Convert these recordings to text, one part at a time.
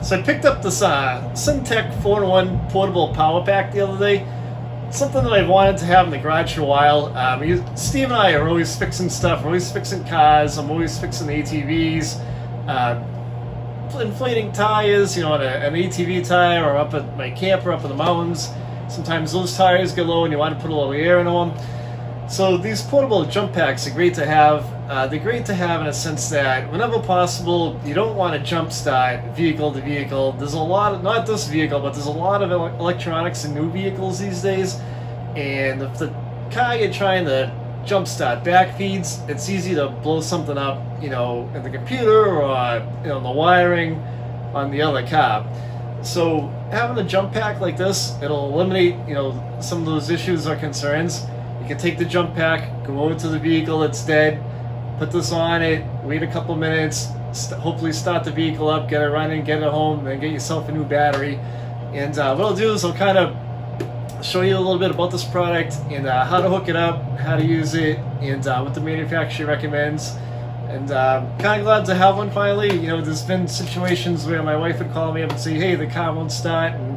So I picked up this Cen-Tech 4-in-1 portable power pack the other day. Something that I've wanted to have in the garage for a while. Steve and I are always fixing stuff. We're always fixing cars. I'm always fixing ATVs, inflating tires, you know, an ATV tire, or up at my camper up in the mountains. Sometimes those tires get low and you want to put a little air into them. So these portable jump packs are great to have. They're great to have in a sense that whenever possible, you don't want to jump start vehicle to vehicle. There's a lot of, not this vehicle, but there's a lot of electronics in new vehicles these days. And if the car you're trying to jump start backfeeds, it's easy to blow something up, you know, in the computer or, you know, the wiring on the other car. So having a jump pack like this, it'll eliminate, you know, some of those issues or concerns. You can take the jump pack, go over to the vehicle that's dead, put this on it, wait a couple minutes, hopefully start the vehicle up, get it running, get it home, then get yourself a new battery. And what I'll do is I'll kind of show you a little bit about this product and how to hook it up, how to use it, and what the manufacturer recommends. And kind of glad to have one finally. You know, there's been situations where my wife would call me up and say, hey, the car won't start. And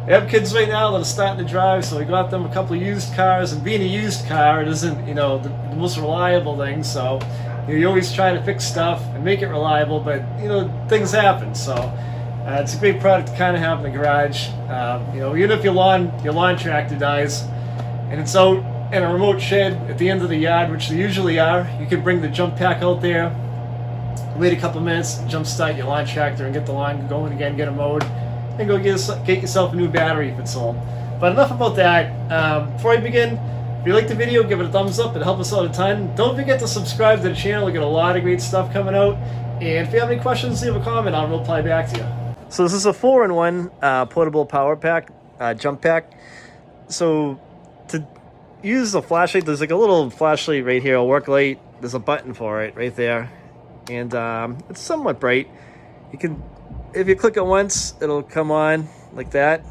I have kids right now that are starting to drive, so we got them a couple of used cars. And being a used car, it isn't, you know, the most reliable thing. So you always try to fix stuff and make it reliable, but, you know, things happen. So it's a great product to kind of have in the garage. You know, even if your lawn tractor dies and it's out in a remote shed at the end of the yard, which they usually are, you can bring the jump pack out there, wait a couple minutes, jump start your lawn tractor and get the lawn going again, get it mowed, and go get yourself a new battery if it's sold. But enough about that. Before I begin, if you like the video, give it a thumbs up. It'll help us out a ton. Don't forget to subscribe to the channel. We got a lot of great stuff coming out. And if you have any questions, leave a comment. I'll reply back to you. So this is a 4-in-1 portable power pack, jump pack. So to use the flashlight, there's like a little flashlight right here, a work light. There's a button for it right there. And it's somewhat bright. You can, if you click it once, it'll come on like that.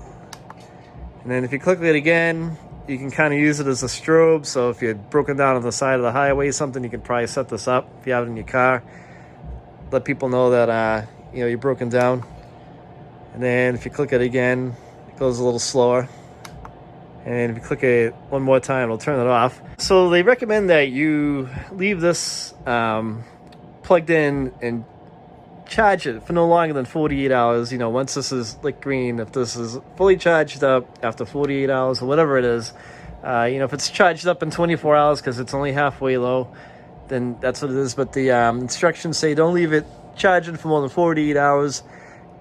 And then if you click it again, you can kind of use it as a strobe. So if you're broken down on the side of the highway or something, you can probably set this up if you have it in your car. Let people know that you know, you're broken down. And then if you click it again, it goes a little slower. And if you click it one more time, it'll turn it off. So they recommend that you leave this plugged in and charge it for no longer than 48 hours. You know, once this is lit green, if this is fully charged up after 48 hours or whatever it is, you know, if it's charged up in 24 hours because it's only halfway low, then that's what it is. But the instructions say don't leave it charging for more than 48 hours.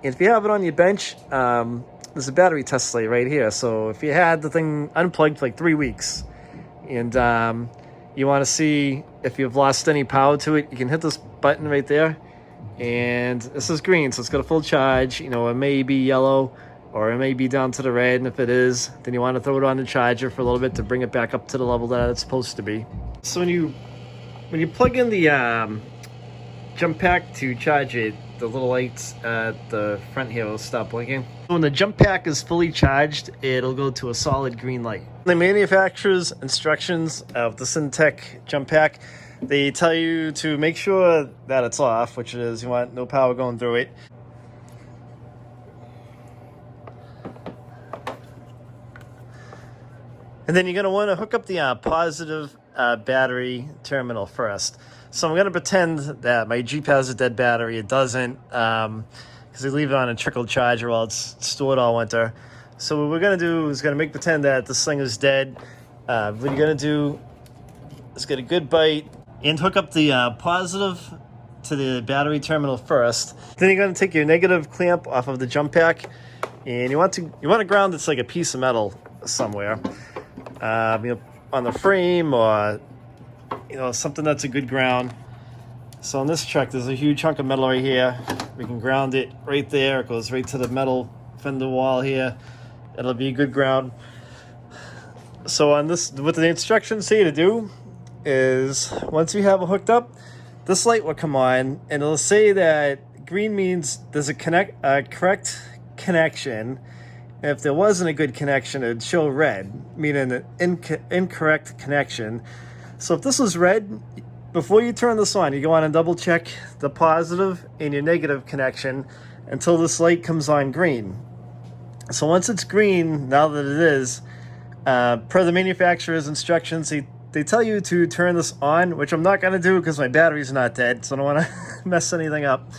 And if you have it on your bench, there's a battery test light right here. So if you had the thing unplugged for like 3 weeks and you want to see if you've lost any power to it, you can hit this button right there. And this is green, so it's got a full charge. You know, it may be yellow or it may be down to the red. And if it is, then you want to throw it on the charger for a little bit to bring it back up to the level that it's supposed to be. So when you plug in the jump pack to charge it, the little lights at the front here will stop blinking. When the jump pack is fully charged, it'll go to a solid green light. The manufacturer's instructions of the Cen-Tech jump pack, they tell you to make sure that it's off, which is you want no power going through it. And then you're going to want to hook up the positive battery terminal first. So I'm going to pretend that my Jeep has a dead battery. It doesn't, because they leave it on a trickle charger while it's stored all winter. So what we're going to do is pretend that this thing is dead. What you're going to do is get a good bite and hook up the positive to the battery terminal first. Then you're going to take your negative clamp off of the jump pack, and you want to ground this like a piece of metal somewhere, you know, on the frame or, you know, something that's a good ground. So on this truck, there's a huge chunk of metal right here. We can ground it right there. It goes right to the metal fender wall here. It'll be a good ground. So on this, what the instructions say to do is once you have it hooked up, this light will come on and it'll say that green means there's a correct connection. And if there wasn't a good connection, it would show red, meaning an incorrect connection. So if this was red, before you turn this on, you go on and double check the positive and your negative connection. until this light comes on green. So once it's green, now that it is, per the manufacturer's instructions, they tell you to turn this on, which I'm not going to do because my battery's not dead, so I don't want to mess anything up.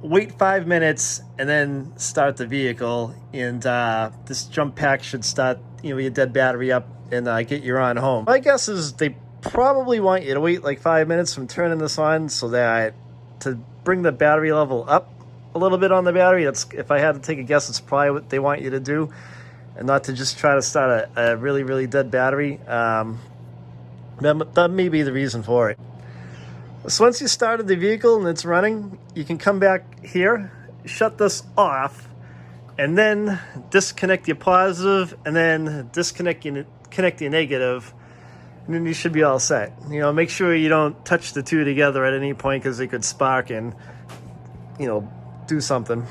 Wait 5 minutes and then start the vehicle, and this jump pack should start, your dead battery up and get you on home. My guess is they probably want you to wait like 5 minutes from turning this on, so that to bring the battery level up a little bit on the battery. That's, if I had to take a guess, it's probably what they want you to do, and not to just try to start a really, really dead battery. That may be the reason for it. So once you started the vehicle and it's running, you can come back here, shut this off, and then disconnect your positive, and then connect your negative, and then you should be all set. Make sure you don't touch the two together at any point, because they could spark and, do something.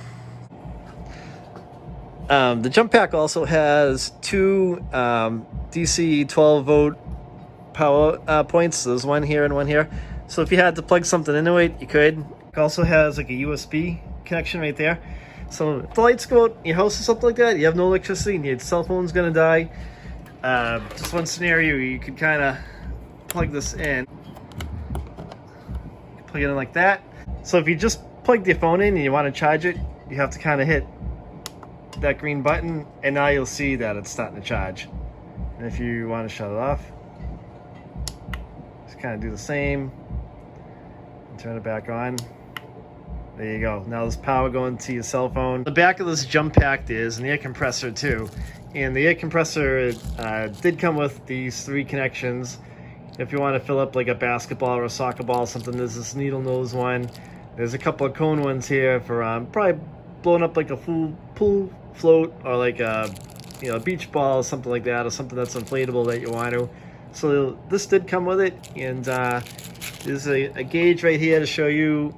The jump pack also has two DC 12 volt power points. There's one here and one here. So if you had to plug something into it, you could. It also has like a USB connection right there. So if the lights go out in your house or something like that, you have no electricity and your cell phone's gonna die. Just one scenario, you could kind of plug this in. Plug it in like that. So if you just plugged your phone in and you want to charge it, you have to kind of hit that green button, and now you'll see that it's starting to charge. And if you want to shut it off, just kind of do the same and turn it back on. There you go. Now there's power going to your cell phone. The back of this jump pack is an air compressor too, and the air compressor did come with these 3 connections. If you want to fill up like a basketball or a soccer ball or something, there's this needle nose one. There's a couple of cone ones here for probably blowing up like a full pool float, or like a beach ball or something like that, or something that's inflatable that you want to. So this did come with it, and there's a gauge right here to show you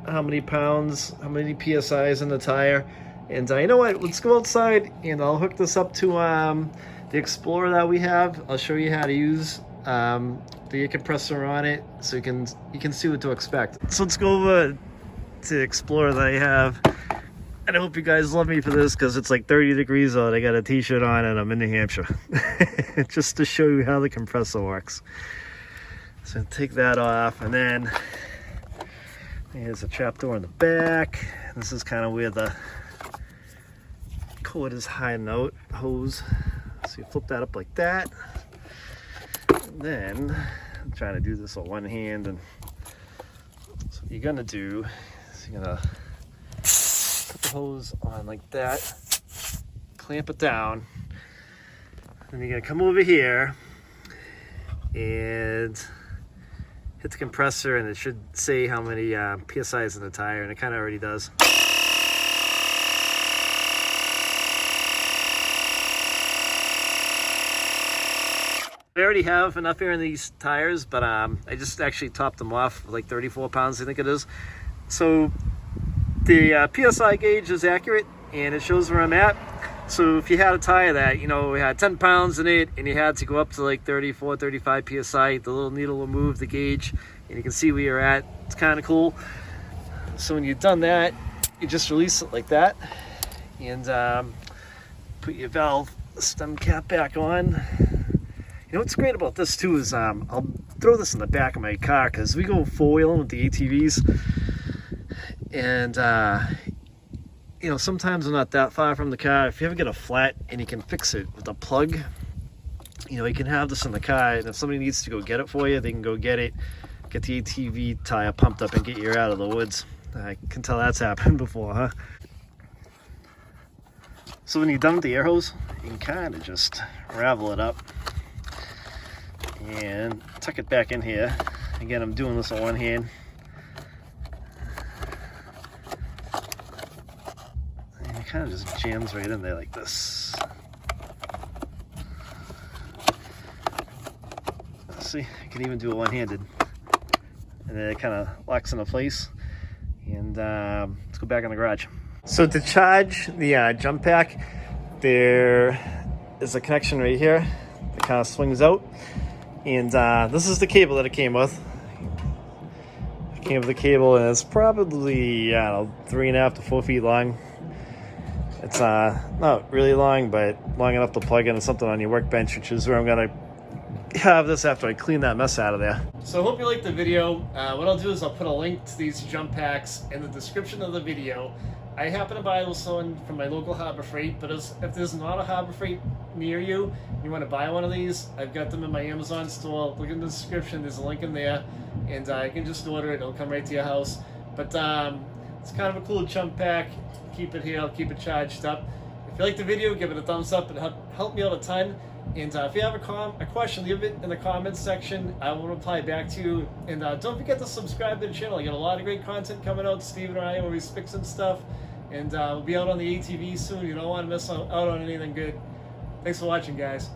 how many pounds, how many psi is in the tire. And you know what? Let's go outside and I'll hook this up to the Explorer that we have. I'll show you how to use the air compressor on it, so you can see what to expect. So let's go over to the Explorer that I have. And I hope you guys love me for this, because it's like 30 degrees out. I got a t-shirt on and I'm in New Hampshire. Just to show you how the compressor works. So take that off, and then here's a trap door in the back. This is kind of where the cord is hiding out, hose. So you flip that up like that. And then I'm trying to do this on one hand, and so what you're gonna do is you're gonna put the hose on like that, clamp it down, then you're gonna come over here and hit the compressor, and it should say how many psi is in the tire, and it kind of already does. I already have enough air in these tires, but I just actually topped them off with like 34 pounds, I think it is. So the Psi gauge is accurate, and it shows where I'm at. So if you had a tire that, we had 10 pounds in it, and you had to go up to like 34, 35 psi, the little needle will move the gauge, and you can see where you're at. It's kind of cool. So when you've done that, you just release it like that, and put your valve stem cap back on. What's great about this too is I'll throw this in the back of my car, because we go four-wheeling with the ATVs, and sometimes I'm not that far from the car. If you ever get a flat and you can fix it with a plug, you can have this in the car, and if somebody needs to go get it for you, they can go get it, get the ATV tire pumped up, and get you out of the woods. I can tell that's happened before, huh? So when you're done with the air hose, you can kind of just ravel it up and tuck it back in here. Again, I'm doing this on one hand. And it kind of just jams right in there like this. See, I can even do it one-handed. And then it kind of locks into place. And let's go back in the garage. So to charge the jump pack, there is a connection right here that kind of swings out. And this is the cable that it came with. Came with the cable, and it's probably, I don't know, 3.5 to 4 feet long. It's not really long, but long enough to plug into something on your workbench, which is where I'm gonna have this after I clean that mess out of there. So I hope you liked the video. What I'll do is I'll put a link to these jump packs in the description of the video. I happen to buy this one from my local Harbor Freight, but if there's not a Harbor Freight near you, you want to buy one of these, I've got them in my Amazon store. Look in the description, there's a link in there, and you can just order it, it'll come right to your house. But it's kind of a cool jump pack. Keep it here, I'll keep it charged up. If you like the video, give it a thumbs up, it helped me out a ton. And if you have a question, leave it in the comments section. I will reply back to you. And don't forget to subscribe to the channel. I got a lot of great content coming out. Steve and I are always fixing stuff. And we'll be out on the ATV soon. You don't want to miss out on anything good. Thanks for watching, guys.